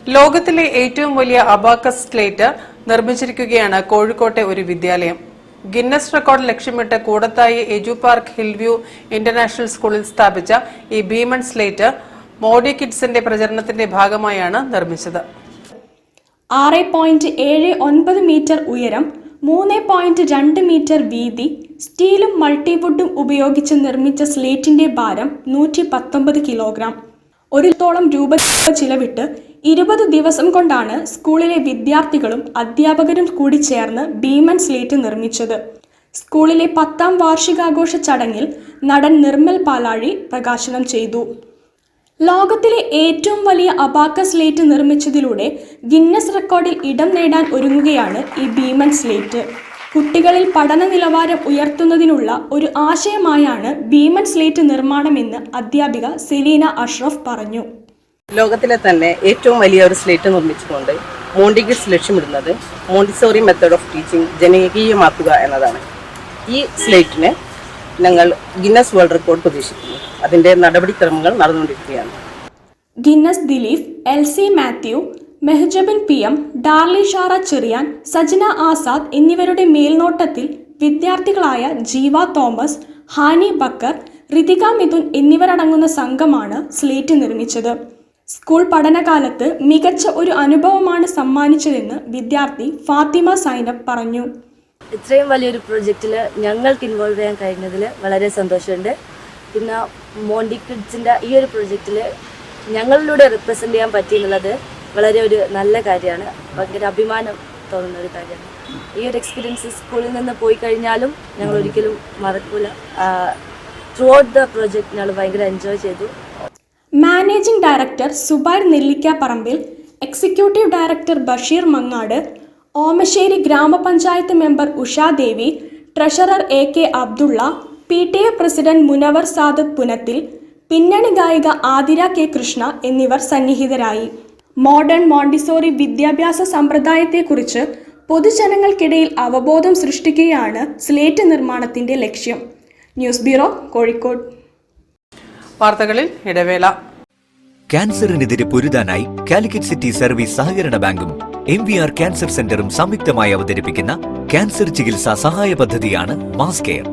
ലോകത്തിലെ ഏറ്റവും വലിയ അബാക്കസ് സ്ലേറ്റ് നിർമ്മിച്ചിരിക്കുകയാണ് കോഴിക്കോട്ടെ ഒരു വിദ്യാലയം. ഗിന്നസ് റെക്കോർഡ് ലക്ഷ്യമിട്ട് കൂടത്തായി എജു പാർക്ക് ഹിൽവ്യൂ ഇന്റർനാഷണൽ സ്കൂളിൽ സ്ഥാപിച്ച ഈ ഭീമൻ സ്ലേറ്റ് മോഡി കിഡ്സിന്റെ പ്രചരണത്തിന്റെ ഭാഗമായാണ് നിർമ്മിച്ചത്. 6.79 മീറ്റർ ഉയരം, 3.2 മീറ്റർ വീതി, സ്റ്റീലും മൾട്ടിവുഡും ഉപയോഗിച്ച് നിർമ്മിച്ച സ്ലേറ്റിന്റെ ഭാരം 119 കിലോഗ്രാം. ഒരിടത്തോളം രൂപ ചിലവിട്ട് 20 ദിവസം കൊണ്ടാണ് സ്കൂളിലെ വിദ്യാർത്ഥികളും അധ്യാപകരും കൂടി ചേർന്ന് ഭീമൻ സ്ലേറ്റ് നിർമ്മിച്ചത്. സ്കൂളിലെ 10ാം വാർഷികാഘോഷ ചടങ്ങിൽ നടൻ നിർമ്മൽ പാലാഴി പ്രകാശനം ചെയ്തു. ലോകത്തിലെ ഏറ്റവും വലിയ അബാക്കസ് സ്ലേറ്റ് നിർമ്മിച്ചതിലൂടെ ഗിന്നസ് റെക്കോർഡിൽ ഇടം നേടാൻ ഒരുങ്ങുകയാണ് ഈ ഭീമൻ സ്ലേറ്റ്. കുട്ടികളിൽ പഠന നിലവാരം ഉയർത്തുന്നതിനുള്ള ഒരു ആശയമായാണ് ഭീമൻ സ്ലേറ്റ് നിർമ്മാണമെന്ന് അധ്യാപിക സെലീന അഷ്റഫ് പറഞ്ഞു. ലോകത്തിലെ തന്നെ ഏറ്റവും വലിയ ഒരു സ്ലേറ്റ് നിർമ്മിച്ചുകൊണ്ട് മോണ്ടി കിഡ്സ് ലക്ഷ്യമിടുന്നത് മോണ്ടിസോറി മെത്തേഡ് ഓഫ് ടീച്ചിങ് ജനകീയമാക്കുക എന്നതാണ്. ഈ സ്ലേറ്റിന് ഞങ്ങൾ ഗിന്നസ് വേൾഡ് റെക്കോർഡ് പ്രതീക്ഷിക്കുന്നു. അതിന്റെ നടപടിക്രമങ്ങൾ നടന്നുകൊണ്ടിരിക്കുകയാണ്. Guinness Dileep, LC Mathew, Mehjabin PM, Darly Shara Cherian, Sajana Azad എന്നിവരുടെ മേൽനോട്ടത്തിൽ വിദ്യാർത്ഥികളായ ജീവ തോമസ്, ഹാനി ബക്കർ, ഋതിക മിഥുൻ എന്നിവരടങ്ങുന്ന സംഘമാണ് സ്ലേറ്റ് നിർമ്മിച്ചത്. സ്കൂൾ പഠനകാലത്ത് മികച്ച ഒരു അനുഭവമാണ് സമ്മാനിച്ചതെന്ന് വിദ്യാർത്ഥി ഫാത്തിമ സൈനബ് പറഞ്ഞു. ഇത്രയും വലിയൊരു പ്രൊജക്റ്റിൽ ഞങ്ങൾക്ക് ഇൻവോൾവ് ചെയ്യാൻ കഴിഞ്ഞതിൽ വളരെ സന്തോഷമുണ്ട്. പിന്നെ മോണ്ടി കിഡ്സിൻ്റെ ഈ ഒരു പ്രൊജക്റ്റിൽ ഞങ്ങളിലൂടെ റെപ്രസെൻ്റ് ചെയ്യാൻ പറ്റിയെന്നുള്ളത് വളരെ ഒരു നല്ല കാര്യമാണ്. ഭയങ്കര അഭിമാനം തോന്നുന്ന ഒരു കാര്യമാണ്. ഈ ഒരു എക്സ്പീരിയൻസ് സ്കൂളിൽ നിന്ന് പോയി കഴിഞ്ഞാലും ഞങ്ങൾ ഒരിക്കലും മറക്കില്ല. ത്രൂ ഔട്ട് ദ പ്രൊജക്റ്റ് ഞങ്ങൾ ഭയങ്കര എൻജോയ് ചെയ്തു. Managing director Zubair Nellikkaparambil, executive director Basheer Mangad, Omassery grama panchayat member Ushadevi, treasurer AK Abdulla, PTA president Munavar Sadath Punathil, പിന്നണി ഗായിക ആതിര K കൃഷ്ണ എന്നിവർ സന്നിഹിതരായി. മോഡേൺ മോണ്ടിസോറി വിദ്യാഭ്യാസ സമ്പ്രദായത്തെക്കുറിച്ച് പൊതുജനങ്ങൾക്കിടയിൽ അവബോധം സൃഷ്ടിക്കുകയാണ് സ്ലേറ്റ് നിർമ്മാണത്തിന്റെ ലക്ഷ്യം. News bureau, Kozhikode. വാർത്തകളിൽ ഇടവേള. ക്യാൻസറിനെതിരെ പൊരുതാനായി കാലിക്കറ്റ് സിറ്റി സർവീസ് സഹകരണ ബാങ്കും MVR ക്യാൻസർ സെന്ററും സംയുക്തമായി അവതരിപ്പിക്കുന്ന ക്യാൻസർ ചികിത്സാ സഹായ പദ്ധതിയാണ് മാസ് കെയർ.